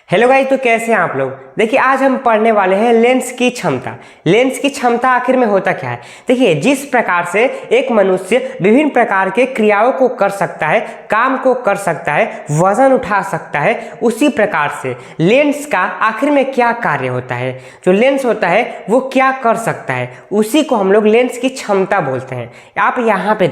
Hello guys, तो कैसे हैं आप लोग। देखिए आज हम पढ़ने वाले हैं लेंस की क्षमता। लेंस की क्षमता आखिर में होता क्या है। देखिए जिस प्रकार से एक मनुष्य विभिन्न प्रकार के क्रियाओं को कर सकता है, काम को कर सकता है, वजन उठा सकता है, उसी प्रकार से लेंस का आखिर में क्या कार्य होता है। जो लेंस होता है वो क्या कर सकता है, उसी को हम लोग लेंस की क्षमता बोलते हैं। आप यहाँ पे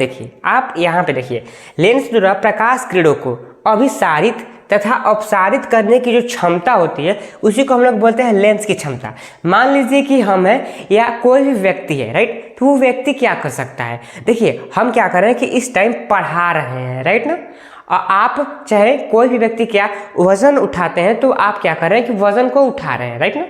देखिए, लेंस द्वारा प्रकाश किरणों को अभिसारित तथा अपसारित करने की जो क्षमता होती है उसी को हम लोग बोलते हैं लेंस की क्षमता। मान लीजिए कि हम हैं या कोई भी व्यक्ति है, राइट। तो वो व्यक्ति क्या कर सकता है। देखिए हम क्या कर रहे हैं कि इस टाइम पढ़ा रहे हैं, राइट ना। और आप चाहे कोई भी व्यक्ति क्या वजन उठाते हैं तो आप क्या कर रहे हैं कि वजन को उठा रहे हैं, राइट ना।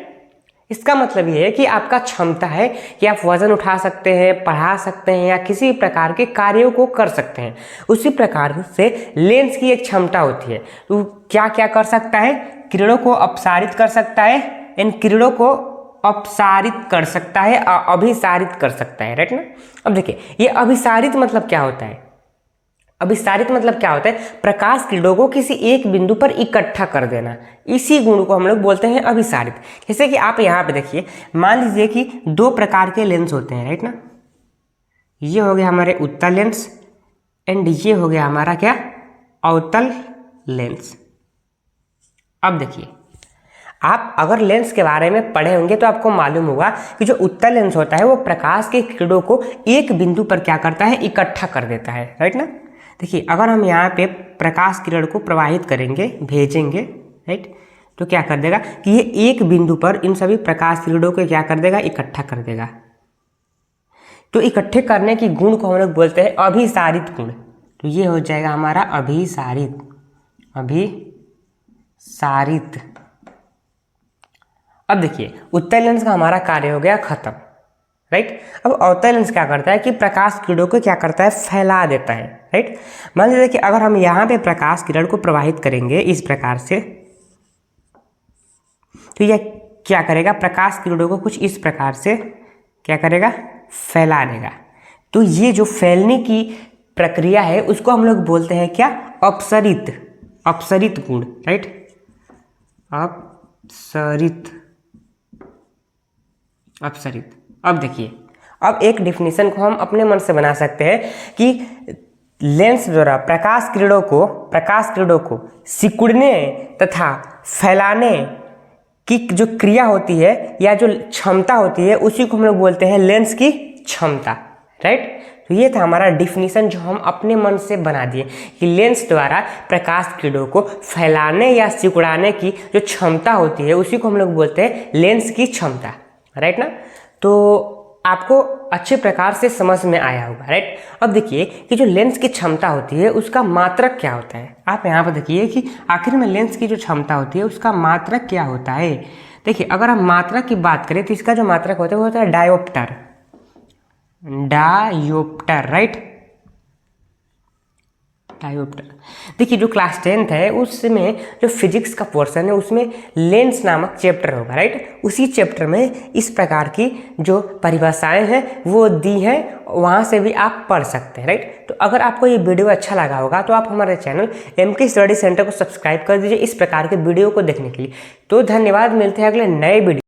इसका मतलब ये है कि आपका क्षमता है कि आप वजन उठा सकते हैं, पढ़ा सकते हैं या किसी प्रकार के कार्यों को कर सकते हैं। उसी प्रकार से लेंस की एक क्षमता होती है। तो क्या क्या कर सकता है, किरणों को अपसारित कर सकता है, इन किरणों को अपसारित कर सकता है और अभिसारित कर सकता है, राइट ना। अब देखिए ये अभिसारित मतलब क्या होता है। अभिसारित मतलब क्या होता है, प्रकाश किरणों को किसी एक बिंदु पर इकट्ठा कर देना। इसी गुण को हम लोग बोलते हैं अभिसारित। जैसे कि आप यहाँ पे देखिए, मान लीजिए कि दो प्रकार के लेंस होते हैं, राइट ना। ये हो गया हमारे उत्तल लेंस एंड ये हो गया हमारा क्या, अवतल लेंस। अब देखिए आप अगर लेंस के बारे में पढ़े होंगे तो आपको मालूम होगा कि जो उत्तल लेंस होता है वो प्रकाश के किरणों को एक बिंदु पर क्या करता है, इकट्ठा कर देता है, राइट ना। देखिए अगर हम यहाँ पे प्रकाश किरण को प्रवाहित करेंगे, भेजेंगे, राइट, तो क्या कर देगा कि ये एक बिंदु पर इन सभी प्रकाश किरणों को क्या कर देगा, इकट्ठा कर देगा। तो इकट्ठे करने की गुण को हम लोग बोलते हैं अभिसारित गुण। तो ये हो जाएगा हमारा अभिसारित। अब देखिए उत्तल लेंस का हमारा कार्य हो गया खत्म, राइट। अब अवतल लेंस क्या करता है कि प्रकाश किरणों को क्या करता है, फैला देता है, राइट। मान लीजिए कि अगर हम यहाँ पे प्रकाश किरण को प्रवाहित करेंगे इस प्रकार से, तो यह क्या करेगा, प्रकाश किरणों को कुछ इस प्रकार से क्या करेगा, फैला देगा। तो ये जो फैलने की प्रक्रिया है उसको हम लोग बोलते हैं क्या, अपसरित गुण, राइट। अपसरित। अब देखिए अब एक डिफिनीशन को हम अपने मन से बना सकते हैं कि लेंस द्वारा प्रकाश किरणों को सिकुड़ने तथा फैलाने की जो क्रिया होती है या जो क्षमता होती है उसी को हम लोग बोलते हैं लेंस की क्षमता, राइट। तो ये था हमारा डिफिनीशन जो हम अपने मन से बना दिए कि लेंस द्वारा प्रकाश किरणों को फैलाने या सिकुड़ाने की जो क्षमता होती है उसी को हम लोग बोलते हैं लेंस की क्षमता, राइट ना। तो आपको अच्छे प्रकार से समझ में आया होगा, राइट। अब देखिए कि जो लेंस की क्षमता होती है उसका मात्रक क्या होता है। आप यहाँ पर देखिए कि आखिर में लेंस की जो क्षमता होती है उसका मात्रक क्या होता है। देखिए अगर हम मात्रक की बात करें तो इसका जो मात्रक होता है वो होता है डायोप्टर, राइट, डायोप्टर। देखिए जो क्लास 10th है उसमें जो फिजिक्स का पोर्शन है उसमें लेंस नामक चैप्टर होगा, राइट। उसी चैप्टर में इस प्रकार की जो परिभाषाएं हैं वो दी हैं, वहाँ से भी आप पढ़ सकते हैं, राइट। तो अगर आपको ये वीडियो अच्छा लगा होगा तो आप हमारे चैनल MK स्टडी सेंटर को सब्सक्राइब कर दीजिए इस प्रकार के वीडियो को देखने के लिए। तो धन्यवाद, मिलते हैं अगले नए वीडियो।